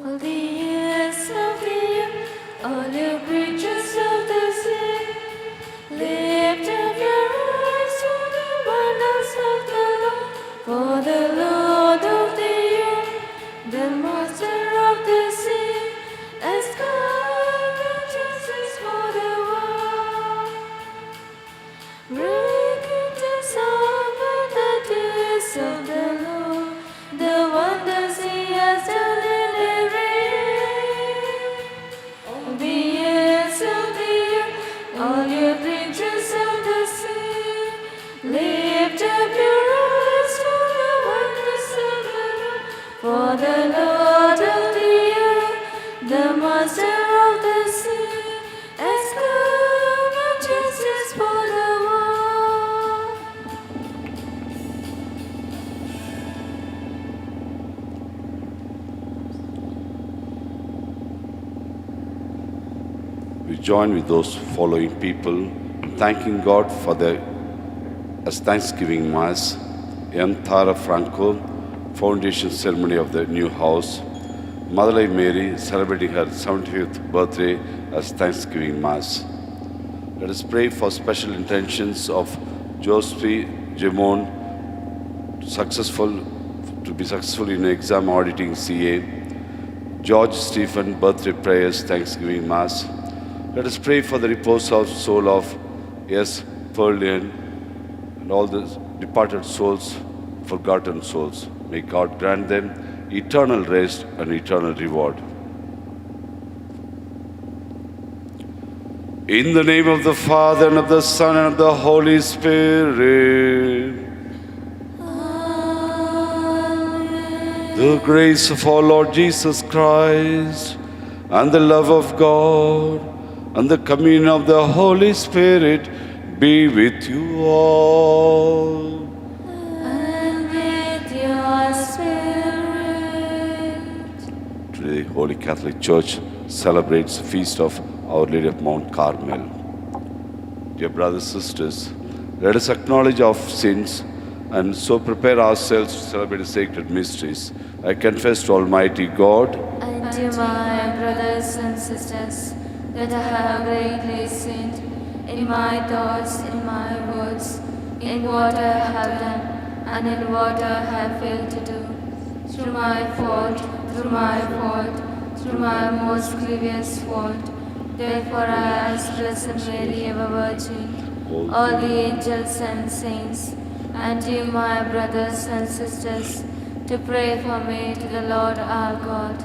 All the years of the year, all you creatures of the sea, lift up your eyes to the wonders of the Lord. For the Lord of the earth, the Master of the sea, has come and justice for the world. Break into song of the days of the Lord, the wonders He has done in every age. All the years of the earth, all you creatures of the sea, lift up your eyes to the wonders of the Lord. For the Lord of the earth, the Master of the sea, has come and justice for the world. We join with those following people in thanking God for the as Thanksgiving Mass, M. Tara Franco, foundation ceremony of the new house, Mother Mary celebrating her 75th birthday as Thanksgiving Mass. Let us pray for special intentions of Josephine Jemon to be successful in exam auditing CA, George Stephen birthday prayers Thanksgiving Mass. Let us pray for the repose of soul of S. Perlian and all the departed souls, forgotten souls. May God grant them eternal rest and eternal reward. In the name of the Father, and of the Son, and of the Holy Spirit. Amen. The grace of our Lord Jesus Christ, and the love of God, and the communion of the Holy Spirit be with you all. And with your spirit. Today, Holy Catholic Church celebrates the feast of Our Lady of Mount Carmel. Dear brothers and sisters, let us acknowledge our sins and so prepare ourselves to celebrate the sacred mysteries. I confess to Almighty God And to my brothers and sisters, that I have greatly sinned in my thoughts, in my words, in what I have done, and in what I have failed to do. Through my fault, through my most grievous fault. Therefore I ask Blessed Mary, ever Virgin, all the angels and saints, and you, my brothers and sisters, to pray for me to the Lord our God.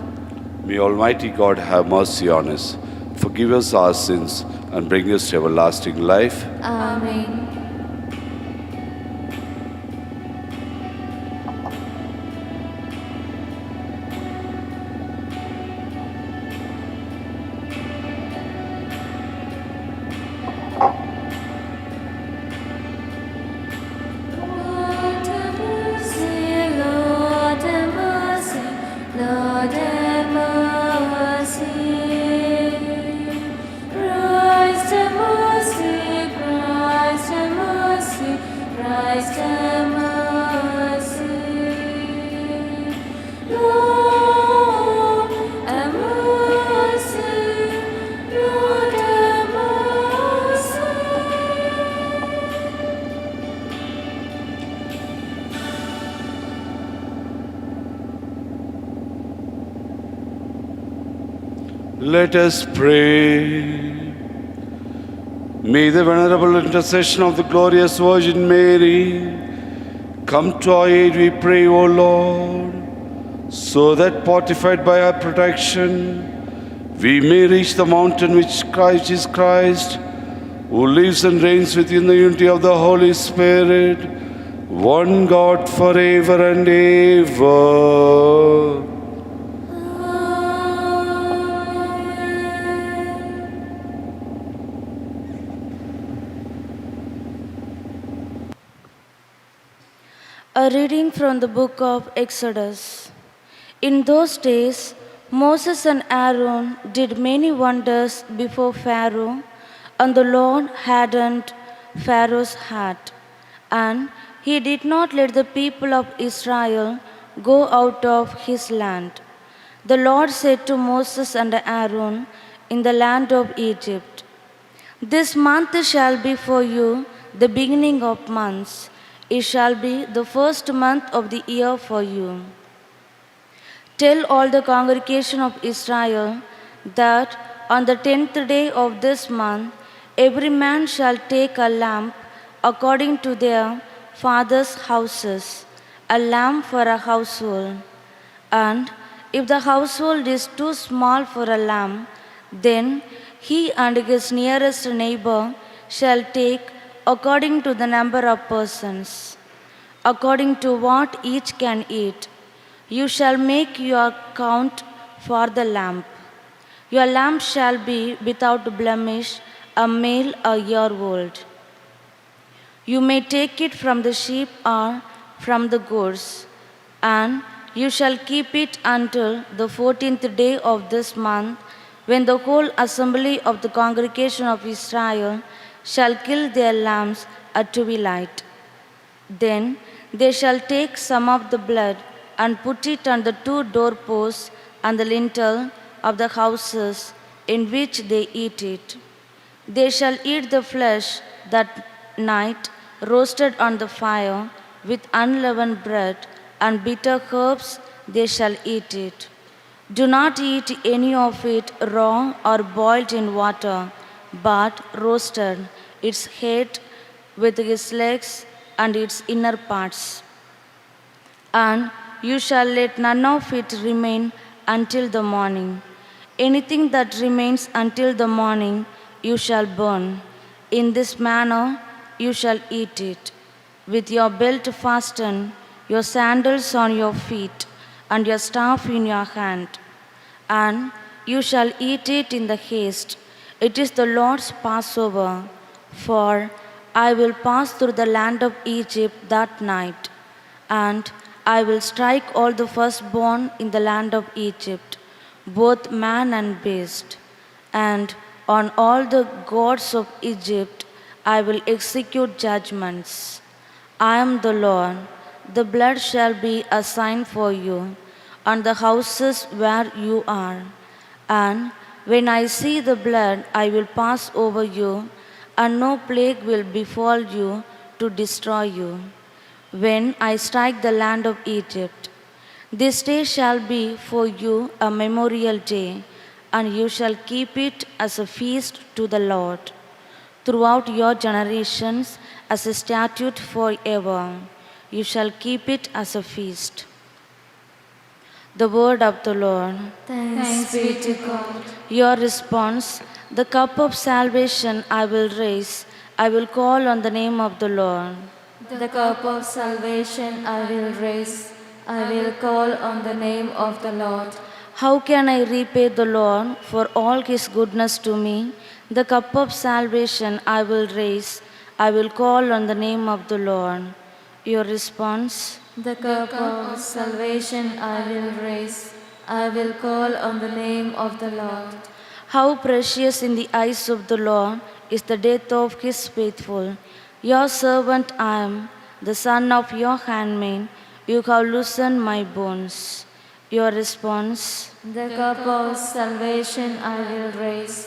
May Almighty God have mercy on us, forgive us our sins, and bring us to everlasting life. Amen. Lord have mercy, Lord have mercy, Lord have mercy. Christ have mercy, Christ have mercy, Christ have mercy. Lord have mercy, Lord have mercy. Let us pray. May the venerable intercession of the glorious Virgin Mary come to our aid, we pray, O Lord, so that fortified by her protection, we may reach the mountain which Christ is Christ, who lives and reigns within the unity of the Holy Spirit, one God forever and ever. A reading from the book of Exodus. In those days, Moses and Aaron did many wonders before Pharaoh, and the Lord hardened Pharaoh's heart, and he did not let the people of Israel go out of his land. The Lord said to Moses and Aaron in the land of Egypt, "This month shall be for you the beginning of months. It shall be the first month of the year for you. Tell all the congregation of Israel that on the 10th day of this month every man shall take a lamb according to their fathers' houses, a lamb for a household. And if the household is too small for a lamb, then he and his nearest neighbor shall take according to the number of persons, according to what each can eat. You shall make your count for the lamb. Your lamb shall be without blemish, a male a year old. You may take it from the sheep or from the goats, and you shall keep it until the 14th day of this month, when the whole assembly of the congregation of Israel shall kill their lambs at twilight. Then they shall take some of the blood and put it on the two doorposts and the lintel of the houses in which they eat it. They shall eat the flesh that night, roasted on the fire, with unleavened bread and bitter herbs they shall eat it. Do not eat any of it raw or boiled in water, but roasted, its head with its legs and its inner parts. And you shall let none of it remain until the morning. Anything that remains until the morning you shall burn. In this manner you shall eat it, with your belt fastened, your sandals on your feet, and your staff in your hand. And you shall eat it in the haste. It is the Lord's Passover, for I will pass through the land of Egypt that night, and I will strike all the firstborn in the land of Egypt, both man and beast. And on all the gods of Egypt I will execute judgments. I am the Lord. The blood shall be a sign for you on the houses where you are. And when I see the blood, I will pass over you, and no plague will befall you to destroy you, when I strike the land of Egypt. This day shall be for you a memorial day, and you shall keep it as a feast to the Lord throughout your generations, as a statute forever. You shall keep it as a feast. The word of the Lord. Thanks be to God. Your response: the cup of salvation I will raise. I will call on the name of the Lord. The cup of salvation I will raise. I will call on the name of the Lord. How can I repay the Lord for all his goodness to me? The cup of salvation I will raise. I will call on the name of the Lord. Your response: The cup of salvation I will raise. I will call on the name of the Lord. How precious in the eyes of the Lord is the death of his faithful. Your servant I am, the son of your handmaid. You have loosened my bones. Your response: The cup of salvation I will raise.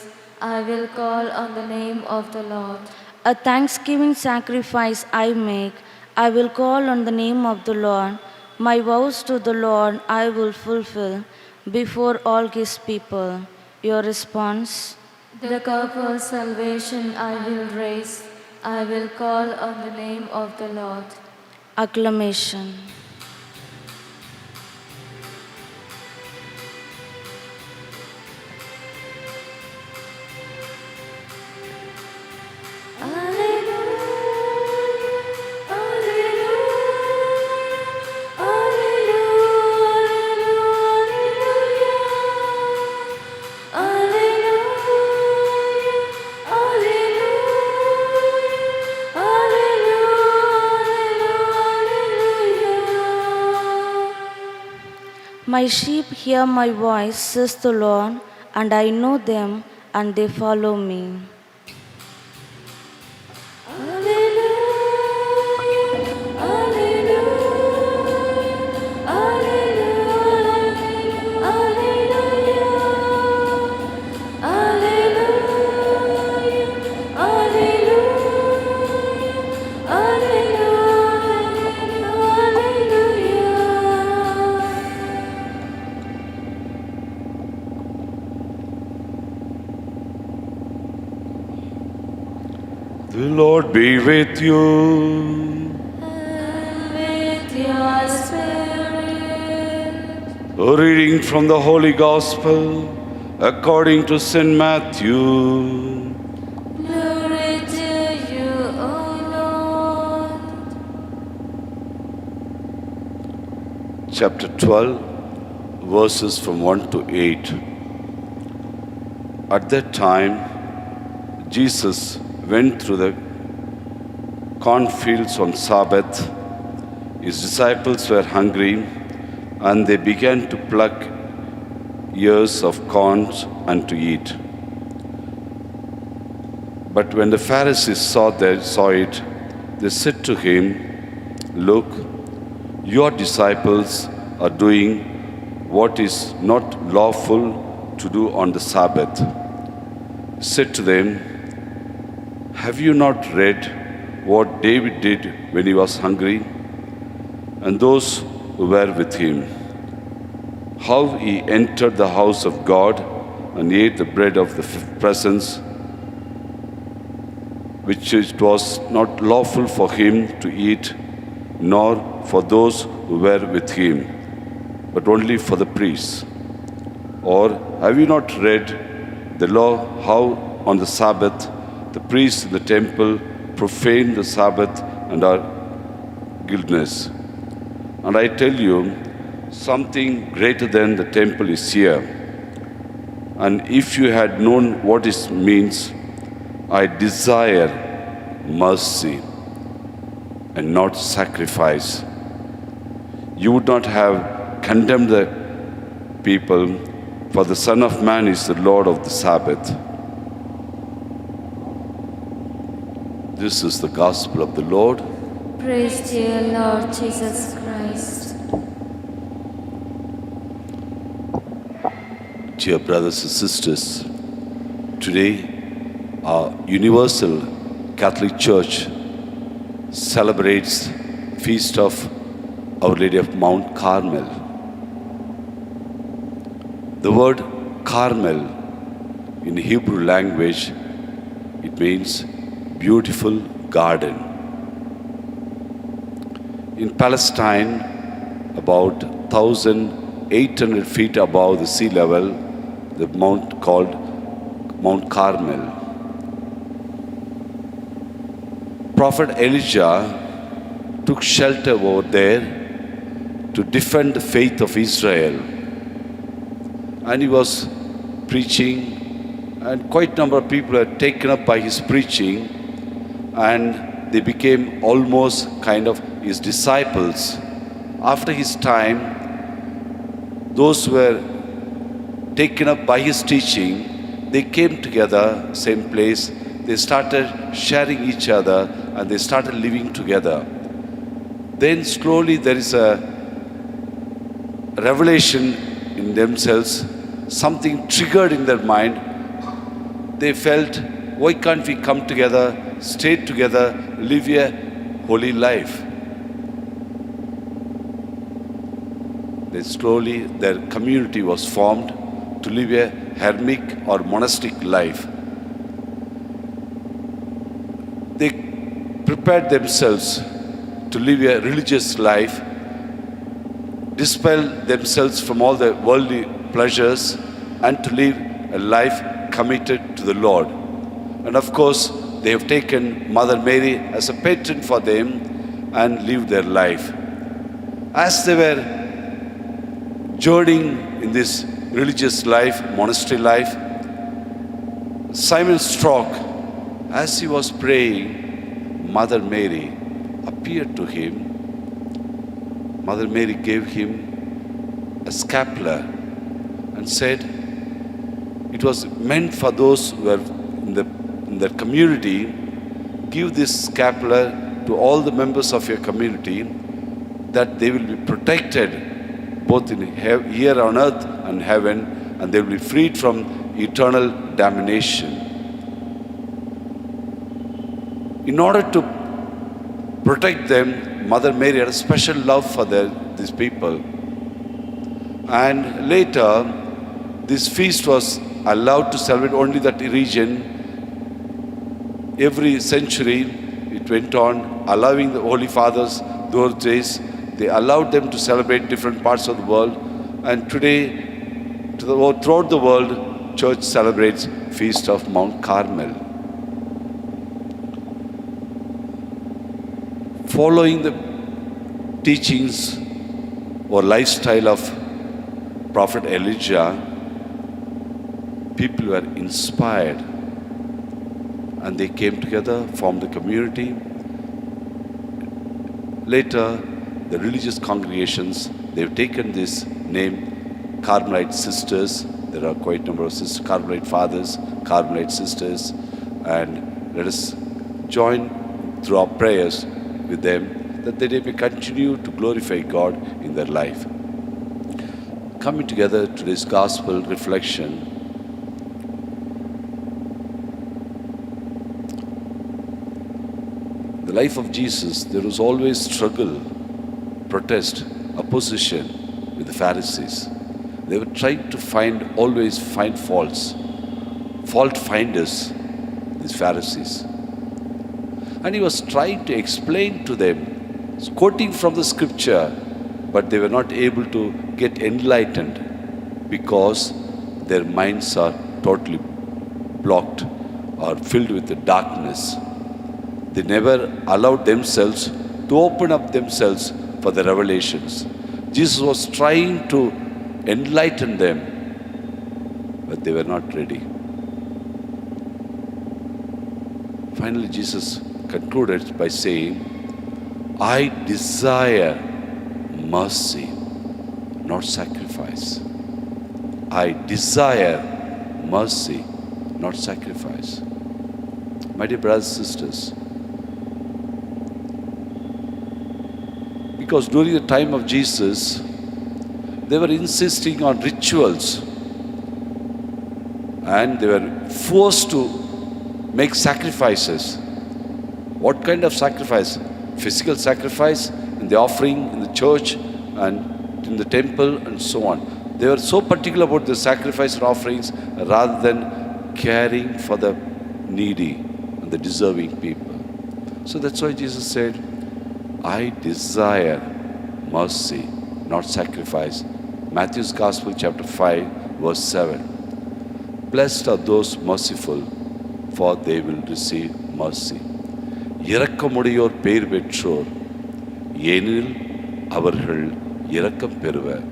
I will call on the name of the Lord. a thanksgiving sacrifice I make. I will call on the name of the Lord. My vows to the Lord I will fulfill before all his people. Your response: The cup of salvation I will raise. I will call on the name of the Lord. acclamation. My sheep hear my voice, says the Lord, and I know them, and they follow me. Alleluia, alleluia, alleluia, alleluia. Lord be with you. And with your spirit. A reading from the Holy Gospel according to St. Matthew. Glory to you, O Lord. Chapter 12, verses from 1 to 8. At that time, Jesus went through the cornfields on Sabbath. His disciples were hungry, and they began to pluck ears of corn and to eat. But when the Pharisees saw it, they said to him, "Look, your disciples are doing what is not lawful to do on the Sabbath." He said to them, "Have you not read what David did when he was hungry, and those who were with him? How he entered the house of God and ate the bread of the presence, which it was not lawful for him to eat, nor for those who were with him, but only for the priests. Or have you not read the law, how on the Sabbath the priests in the temple profane the Sabbath and are guiltless? And I tell you, something greater than the temple is here. And if you had known what it means, I desire mercy and not sacrifice, you would not have condemned the people, for the Son of Man is the Lord of the Sabbath." This is the gospel of the Lord. Praise to you, Lord Jesus Christ. Dear brothers and sisters, today our Universal Catholic Church celebrates Feast of Our Lady of Mount Carmel. The word Carmel in Hebrew language, it means beautiful garden. In Palestine, about 1,800 feet above the sea level, the mount called Mount Carmel. Prophet Elijah took shelter over there to defend the faith of Israel. And he was preaching, and quite a number of people were taken up by his preaching, and they became almost kind of his disciples. After his time, those who were taken up by his teaching, they came together, same place, they started sharing each other, and they started living together. Then slowly there is a revelation in themselves, something triggered in their mind. They felt, why can't we come together, stay together, live a holy life? Then slowly their community was formed to live a hermitic or monastic life. They prepared themselves to live a religious life, dispel themselves from all the worldly pleasures, and to live a life committed to the Lord. And of course, they have taken Mother Mary as a patron for them and lived their life. As they were journeying in this religious life, monastery life, Simon Strock, as he was praying, Mother Mary appeared to him. Mother Mary gave him a scapular and said, it was meant for those who were in the community, give this scapular to all the members of your community, that they will be protected both in here on earth and heaven, and they will be freed from eternal damnation. In order to protect them, Mother Mary had a special love for these people. And later, this feast was allowed to celebrate only that region every century it went on, allowing the Holy Fathers those days, they allowed them to celebrate different parts of the world. And today, throughout the world, church celebrates Feast of Mount Carmel. Following the teachings or lifestyle of Prophet Elijah, people were inspired and they came together, formed a community. Later, the religious congregations, they've taken this name, Carmelite sisters. There are quite a number of sisters, Carmelite fathers, Carmelite sisters, and let us join through our prayers with them that they may continue to glorify God in their life. Coming together to this gospel reflection, the life of Jesus, there was always struggle, protest, opposition with the Pharisees. They were trying to always find faults, fault finders, these Pharisees. And he was trying to explain to them, quoting from the scripture, but they were not able to get enlightened because their minds are totally blocked or filled with the darkness. They never allowed themselves to open up themselves for the revelations. Jesus was trying to enlighten them, but they were not ready. Finally, Jesus concluded by saying, I desire mercy, not sacrifice. I desire mercy, not sacrifice. My dear brothers and sisters, because during the time of Jesus, they were insisting on rituals and they were forced to make sacrifices. What kind of sacrifice? Physical sacrifice in the offering, in the church and in the temple and so on. They were so particular about the sacrifice and offerings rather than caring for the needy and the deserving people. So that's why Jesus said, I desire mercy, not sacrifice. Matthew's Gospel, chapter 5, verse 7. Blessed are those merciful, for they will receive mercy. இரக்கமுடையோர் பேர் பெற்றோர், ஏனெனில் அவர்கள் இரக்கம் பெறுவர்.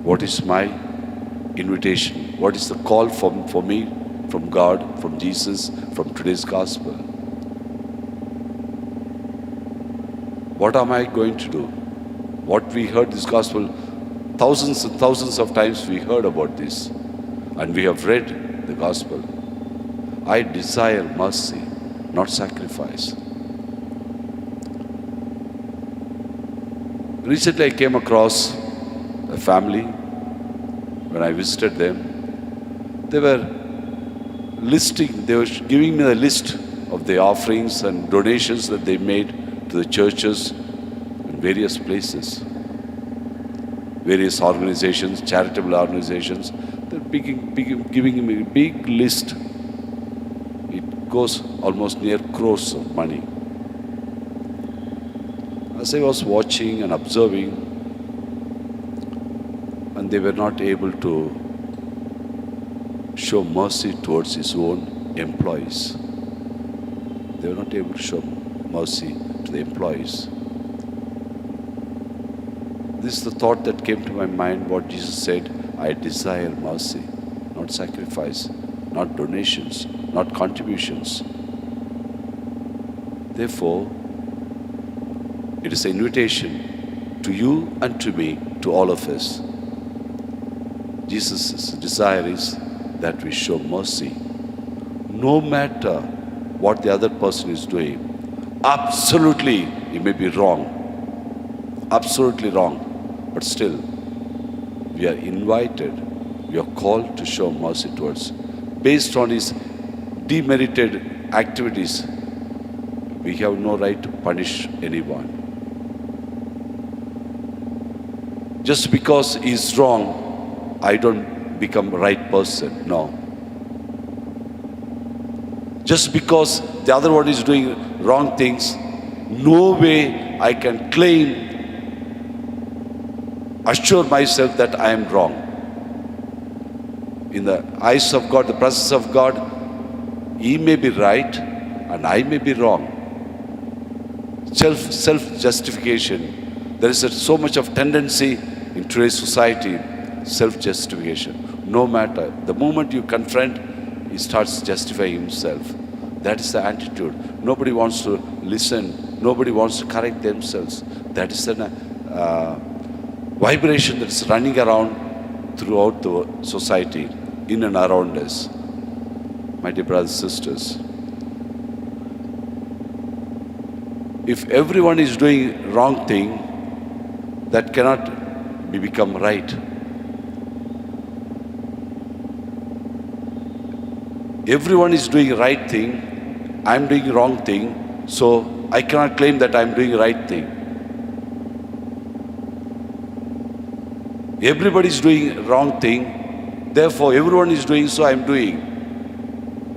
What is my invitation? What is the call for me, from God, from Jesus, from today's gospel? What am I going to do? What we heard this gospel, thousands and thousands of times we heard about this and we have read the gospel. I desire mercy, not sacrifice. Recently I came across a family. When I visited them, they were giving me the list of the offerings and donations that they made to the churches in various places, various organizations, charitable organizations. They're giving me a big list. It goes almost near crores of money. As I was watching and observing, and they were not able to show mercy towards his own employees. They were not able to show mercy to the employees. This is the thought that came to my mind, what Jesus said, I desire mercy, not sacrifice, not donations, not contributions. Therefore, it is an invitation to you and to me, to all of us. Jesus' desire is that we show mercy, no matter what the other person is doing. Absolutely, it may be wrong, absolutely wrong, but still, we are invited, we are called to show mercy towards. Based on his demerited activities, we have no right to punish anyone. Just because he is wrong, I don't become right person. No. Just because the other one is doing wrong things, no way I can assure myself that I am wrong. In the eyes of God, the presence of God, He may be right and I may be wrong. Self-justification. There is so much of tendency in today's society, self-justification. No matter, the moment you confront, he starts justifying himself. That is the attitude. Nobody wants to listen. Nobody wants to correct themselves. That is the vibration that is running around throughout the society, in and around us. My dear brothers and sisters, if everyone is doing wrong thing, that cannot become right. Everyone is doing right thing, I am doing wrong thing, so I cannot claim that I am doing right thing. Everybody is doing wrong thing, therefore everyone is doing, so I am doing.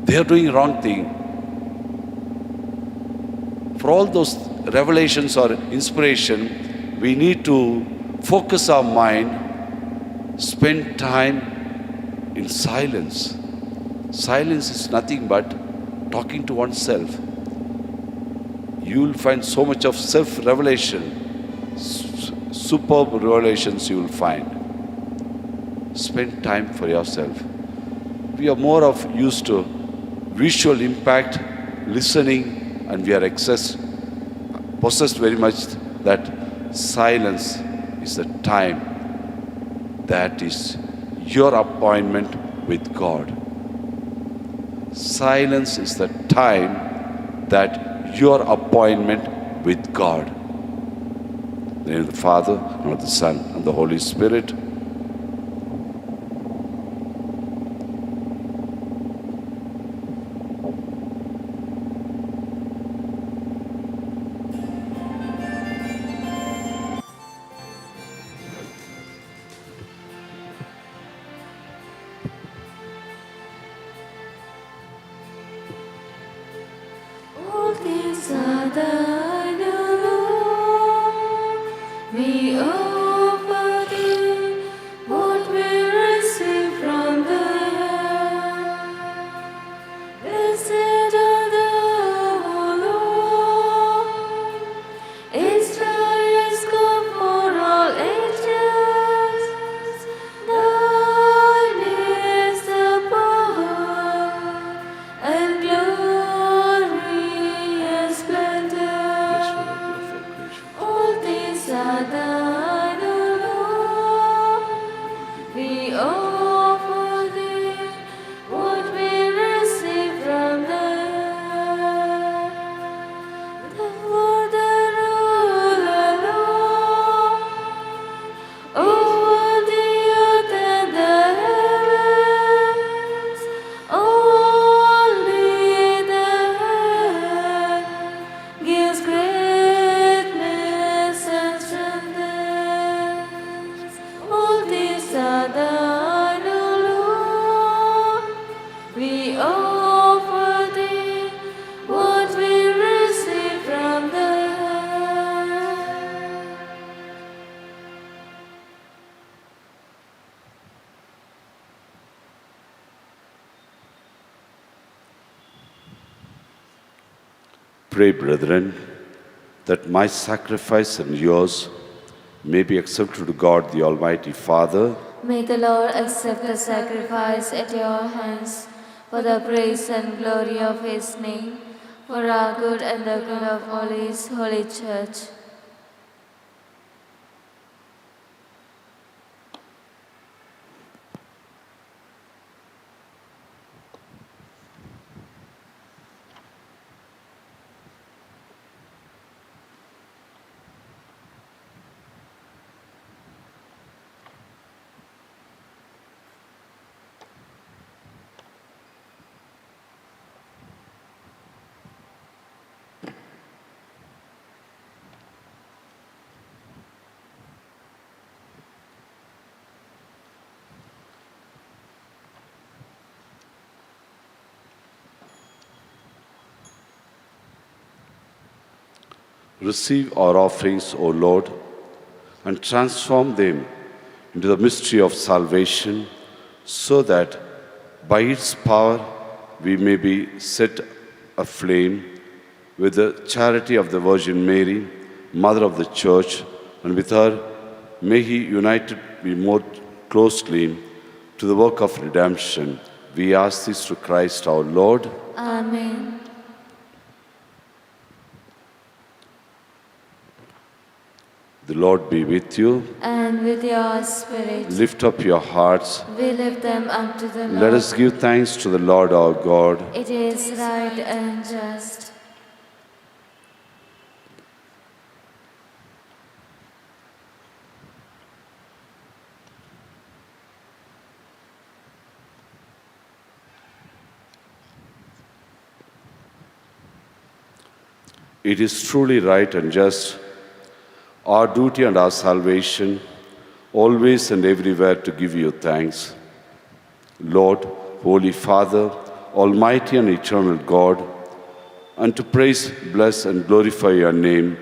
They are doing wrong thing. For all those revelations or inspiration, we need to focus our mind, spend time in silence. Silence is nothing but talking to oneself. You will find so much of self-revelation, superb revelations you will find. Spend time for yourself. We are more of used to visual impact, listening, and we are possessed very much that silence is the time that is your appointment with God. Silence is the time that your appointment with God. In the name of the Father, and of the Son, and the Holy Spirit. All things are thine, O Lord. We offer thee what we receive from the hand. Blessed are thou, O Lord. Israel is come for all ages. Thine is the power and glory and splendor. All things are thine, O Lord. We offer thee what we receive from the hand. Thou the ruler, Lord, over the earth and the heavens. Only the hand gives greatness and strength. All these are thine, O Lord. We offer thee what we receive from the hand. Pray, brethren, that my sacrifice and yours may be accepted to God the Almighty Father. May the Lord accept the sacrifice at your hands for the praise and glory of His name, for our good and the good of all His holy church. Receive our offerings, O Lord, and transform them into the mystery of salvation, so that by its power we may be set aflame with the charity of the Virgin Mary, Mother of the Church, and with her may He united be more closely to the work of redemption. We ask this through Christ our Lord. Amen. The Lord be with you. And with your spirit, Lift up your hearts. we lift them up to the Lord. Let us give thanks to the Lord our God. It is right and just. It is truly right and just, our duty and our salvation, always and everywhere to give you thanks. Lord, Holy Father, Almighty and eternal God, and to praise, bless, and glorify your name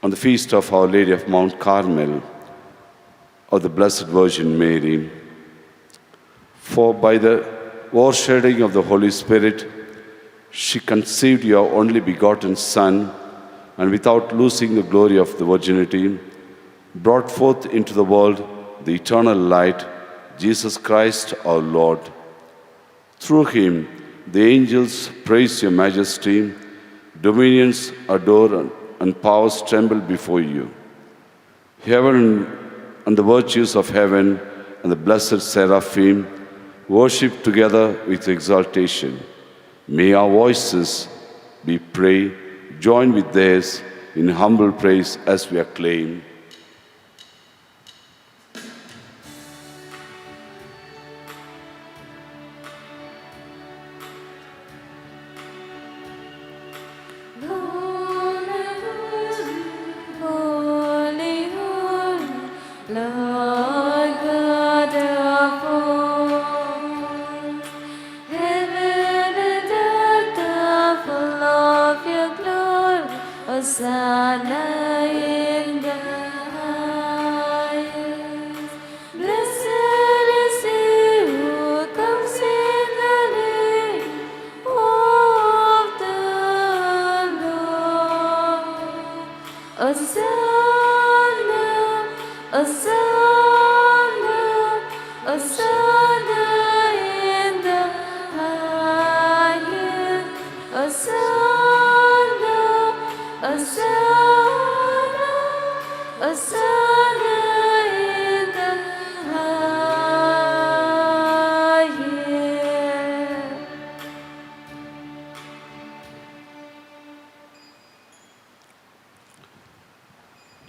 on the feast of Our Lady of Mount Carmel, of the Blessed Virgin Mary. For by the overshadowing of the Holy Spirit, she conceived your only begotten Son, and without losing the glory of the virginity, brought forth into the world the eternal light, Jesus Christ our Lord. Through him, the angels praise your majesty, dominions adore, and powers tremble before you. Heaven and the virtues of heaven and the blessed seraphim worship together with exaltation. May our voices, we pray, join with theirs in humble praise as we acclaim. Holy, holy, Lord God of hosts. Heaven and earth are full of your glory. Hosanna in the highest. Blessed is he who comes in the name of the Lord. Hosanna, Hosanna, Hosanna in the highest. Hosanna, Hosanna, Hosanna in the highest.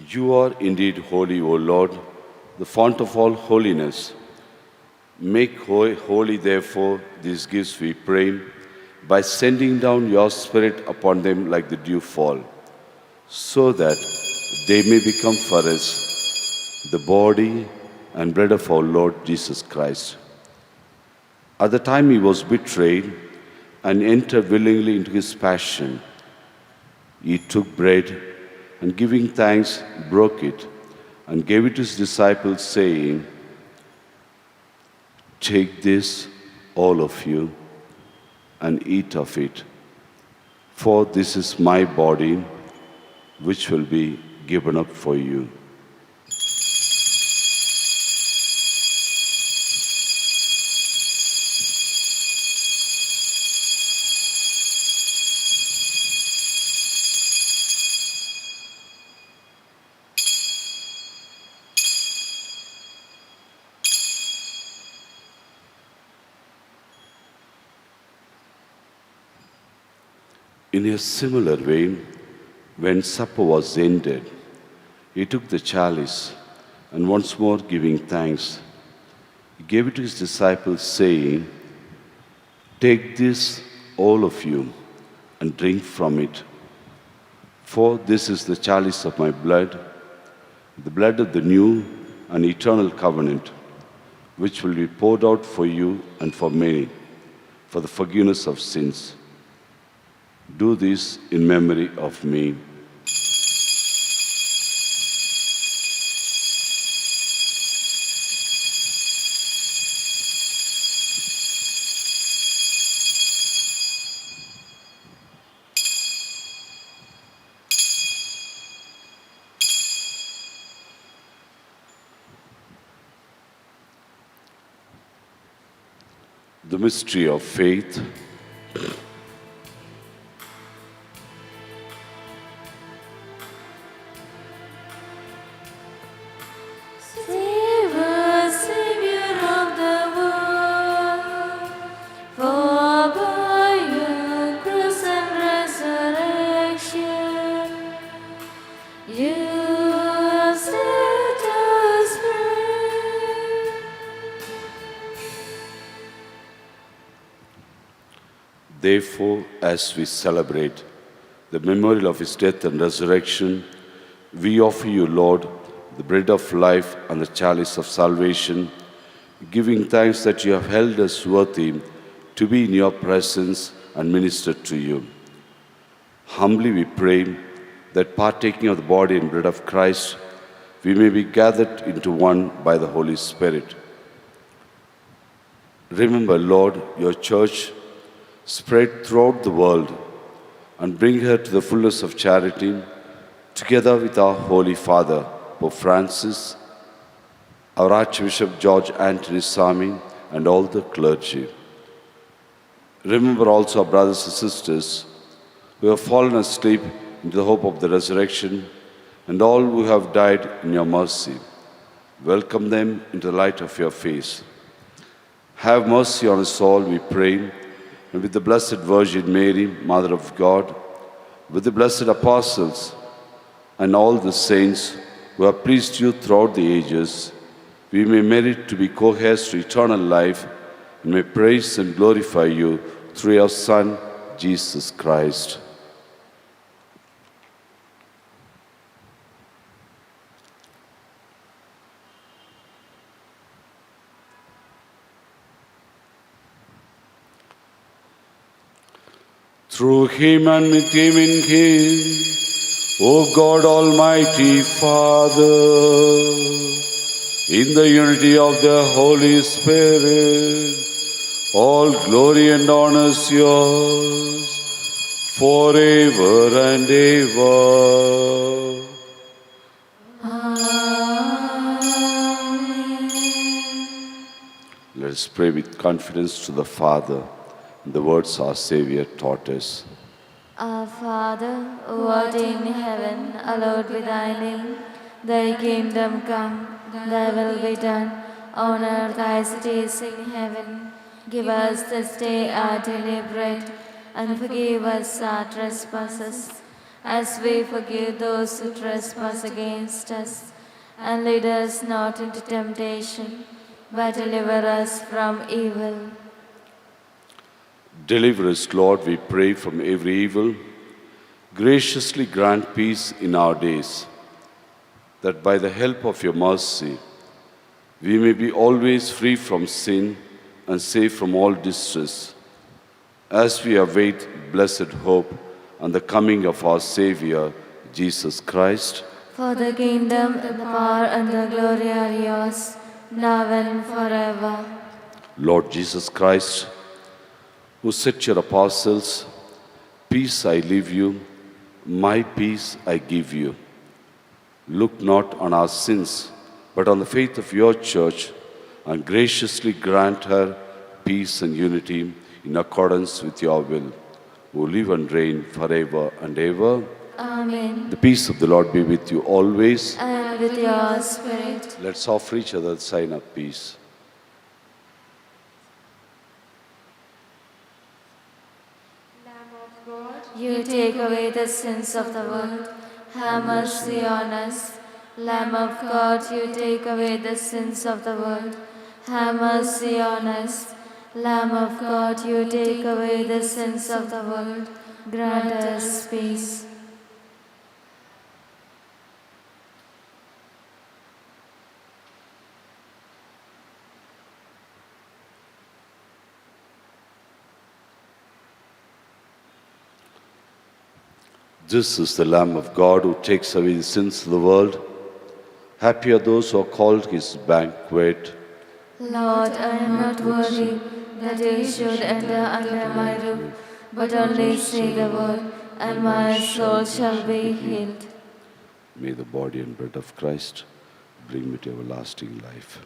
You are indeed holy, O Lord, the fount of all holiness. Make holy, therefore, these gifts, we pray, by sending down your Spirit upon them like the dew fall, so that they may become for us the body and blood of our Lord Jesus Christ. At the time he was betrayed and entered willingly into his passion, he took bread and giving thanks, broke it and gave it to his disciples, saying, "Take this, all of you, and eat of it, for this is my body, which will be given up for you." In a similar way, when supper was ended, he took the chalice and once more giving thanks, he gave it to his disciples, saying, "Take this, all of you, and drink from it. For this is the chalice of my blood, the blood of the new and eternal covenant, which will be poured out for you and for many, for the forgiveness of sins. Do this in memory of me." The mystery of faith. Save us, Savior of the world, for by your cross and resurrection, you have set us free. Therefore, as we celebrate the memorial of his death and resurrection, we offer you, Lord, the bread of life and the chalice of salvation, giving thanks that you have held us worthy to be in your presence and minister to you. Humbly we pray that partaking of the body and blood of Christ, we may be gathered into one by the Holy Spirit. Remember, Lord, your church spread throughout the world and bring her to the fullness of charity, together with our Holy Father, Pope Francis, our Archbishop George Anthony Sami, and all the clergy. Remember also our brothers and sisters who have fallen asleep into the hope of the resurrection, and all who have died in your mercy. Welcome them into the light of your face. Have mercy on us all, we pray, and with the Blessed Virgin Mary, Mother of God, with the blessed apostles and all the saints who have pleased you throughout the ages, we may merit to be co-heirs to eternal life and may praise and glorify you through your Son, Jesus Christ. Through him and with him in him, O God Almighty Father, in the unity of the Holy Spirit, all glory and honor is yours forever and ever. Let us pray with confidence to the Father in the words our Savior taught us. Our Father, who art in heaven, hallowed be thy name. Thy kingdom come, thy will be done, on earth as it is in heaven. Give us this day our daily bread, and forgive us our trespasses, as we forgive those who trespass against us. And lead us not into temptation, but deliver us from evil. Deliver us, Lord, we pray, from every evil. Graciously grant peace in our days, that by the help of your mercy, we may be always free from sin and safe from all distress, as we await blessed hope and the coming of our Savior, Jesus Christ. For the kingdom, and the power, and the glory are yours, now and forever. Lord Jesus Christ, who said to your apostles, "Peace I leave you, my peace I give you," look not on our sins, but on the faith of your church, and graciously grant her peace and unity in accordance with your will, who live and reign forever and ever. Amen. The peace of the Lord be with you always. And with your spirit. Let's offer each other the sign of peace. You take away the sins of the world. Have mercy on us. Lamb of God, you take away the sins of the world. Have mercy on us. Lamb of God, you take away the sins of the world. Grant us peace. This is the Lamb of God who takes away the sins of the world. Happy are those who are called his banquet. Lord, I am not worthy that you should enter under my roof, but only say the word, and my soul shall be healed. May the body and blood of Christ bring me to everlasting life.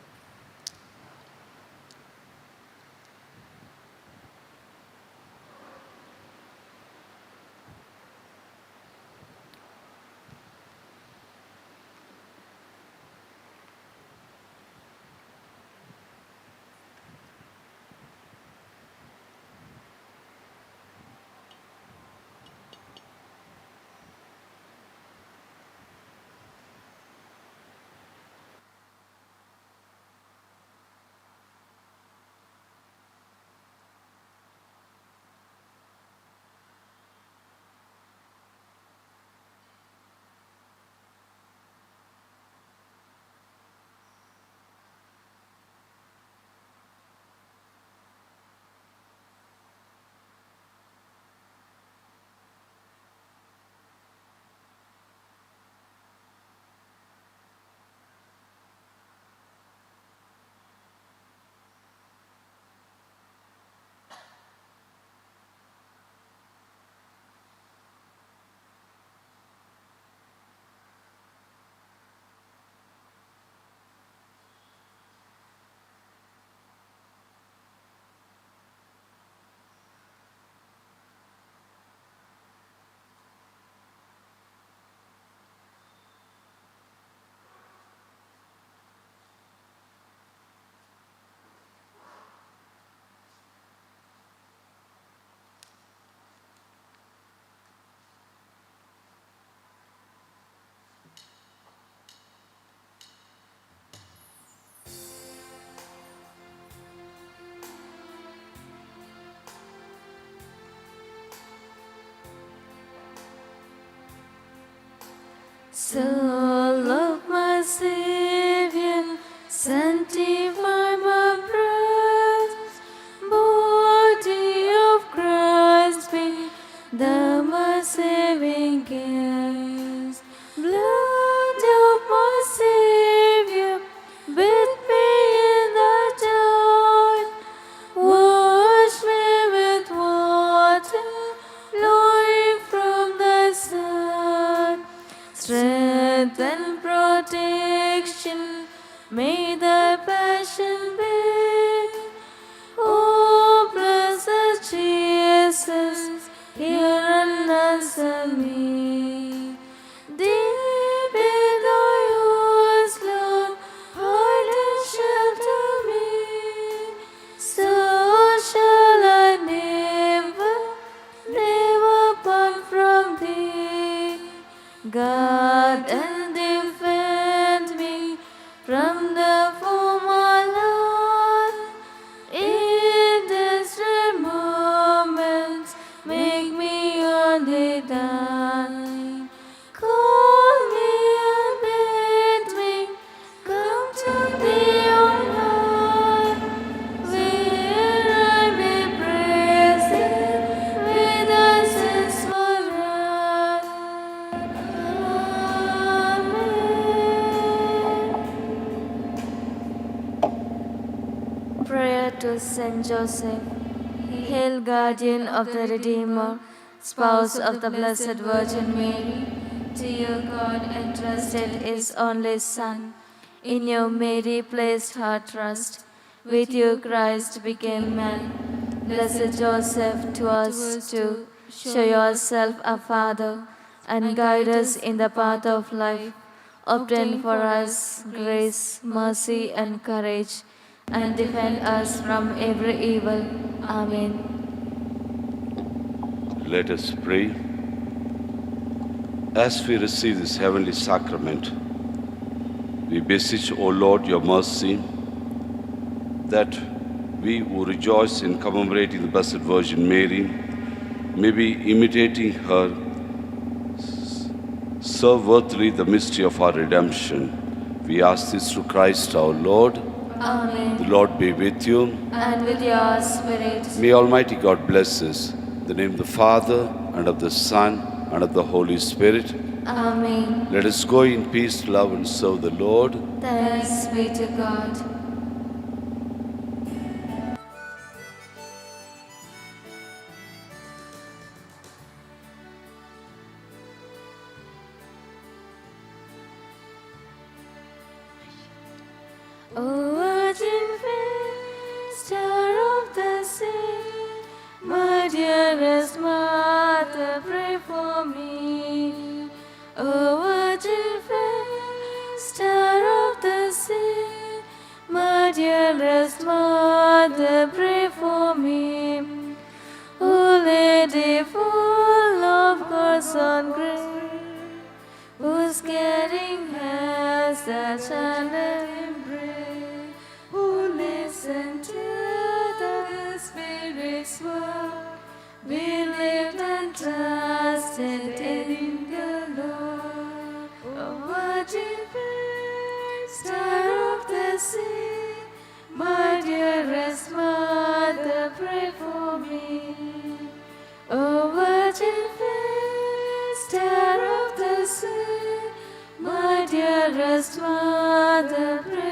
Soul of my Savior, sanctify my breath. Body of Christ, be thou my saving guest. Blood of my Savior, bathe me in the dawn. Wash me with water, flowing from the sun. Strength and protection, may thy passion be. Oh, blessed Jesus, hear and answer me. Deep in thy wars, Lord, hide and shelter me. So shall I never part from thee. Guard and defend me from the foe, my Lord. In desperate moments, make me only thine. Call me and bid me come to thee, O Lord, where I may praise thee with thy sins forever. Amen. Prayer to Saint Joseph. Hail, guardian of the Redeemer, spouse of the Blessed Virgin Mary. To you God entrusted his only Son. In you Mary placed her trust. With you Christ became man. Blessed Joseph, to us too, show yourself a Father, and guide us in the path of life. Obtain for us grace, mercy, and courage, and defend us from every evil. Amen. Let us pray. As we receive this heavenly sacrament, we beseech, O Lord, your mercy, that we who rejoice in commemorating the Blessed Virgin Mary may be imitating her, serve worthily the mystery of our redemption. We ask this through Christ our Lord. Amen. The Lord be with you. And with your spirit. May Almighty God bless us. In the name of the Father, and of the Son, and of the Holy Spirit. Amen. Let us go in peace, love, and serve the Lord. Thanks be to God. O Virgin fair, star of the sea, my dearest Mother, pray for me. O Virgin fair, star of the sea, my dearest Mother, pray for me. O Lady full of God's own grace, whose caring hands the child embrace, who listen to the Spirit's word, believed and trusted in the Lord. O Virgin fair, star of the sea, my dearest Mother, pray for me. O Virgin fair, star of the sea, my dearest Mother, pray